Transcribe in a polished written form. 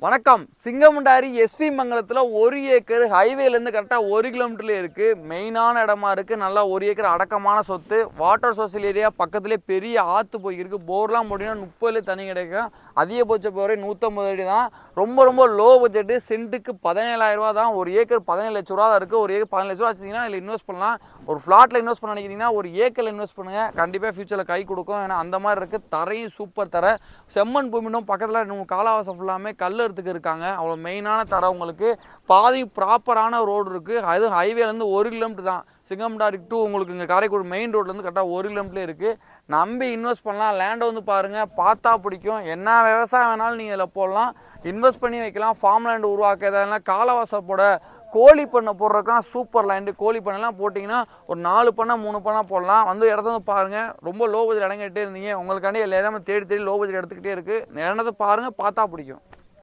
வணக்கம். சிங்கமுண்டாரி SV மங்கலத்தில் 1 acre ஹைவேலேருந்து கரெக்டாக 1 கிலோமீட்டர்லேயே இருக்குது. மெயினான இடமா இருக்குது. நல்லா 1 ஏக்கர் அடக்கமான சொத்து. வாட்டர் சோர்சல் ஏரியா பக்கத்துலேயே பெரிய ஆற்று போய்க்கு. போர்லாம் போட்டிங்கன்னா 30 தண்ணி கிடைக்கும். அதிகபட்ச போரை 150 அடி தான். ரொம்ப லோ பட்ஜெட்டு. சென்ட்டுக்கு 17,000 ரூபா தான். 1 ஏக்கர் 17 லட்ச ரூபா தான் இருக்குது. 1 ஏக்கர் 17 லட்ச ரூபா வச்சிங்கன்னா இதில் இன்வெஸ்ட் பண்ணலாம். ஒரு ஃப்ளாட்டில் இன்வெஸ்ட் பண்ண நினைக்கிறீங்கன்னா 1 ஏக்கரில் இன்வெஸ்ட் பண்ணுங்கள். கண்டிப்பாக ஃபியூச்சரில் கை கொடுக்கும். ஏன்னா அந்த மாதிரி இருக்குது. தரையும் சூப்பர் தர. செம்மண் பூமினும் பக்கத்தில் காலாவாசம் ஃபுல்லாமே கல் இருக்காங்க. அவ்வளோ மெயினான தர. உங்களுக்கு பாதி ப்ராப்பரான ரோடு இருக்குது. அது ஹைவேலேருந்து 1 கிலோமீட்டர் தான். சிங்கமுண்டாரி டு உங்களுக்கு இங்கே காரைக்குடி மெயின் ரோட்லேருந்து கரெக்டாக 1 கிலோமீட்டர் இருக்குது. நம்பி இன்வெஸ்ட் பண்ணலாம். லேண்டை வந்து பாருங்கள், பார்த்தா பிடிக்கும். என்ன விவசாயம் வேணாலும் நீங்கள் இதில் போடலாம். இன்வெஸ்ட் பண்ணி வைக்கலாம். ஃபார்ம் லேண்டு உருவாக்க எதாவது காலவாசல் போட கோழி பண்ணை போடுறதுக்குலாம் சூப்பர் லேண்டு. கோழி பண்ணைலாம் போட்டிங்கன்னா ஒரு 4 பண்ணை 3 பண்ணை போடலாம். வந்து இடத்த வந்து பாருங்கள். ரொம்ப லோ பட்ஜெட் இடங்கிட்டே இருந்தீங்க. உங்களுக்காண்டி எல்லாமே தேடி லோ பட்ஜெட் எடுத்துக்கிட்டே இருக்குது. இடத்த பாருங்கள், பார்த்தா பிடிக்கும்.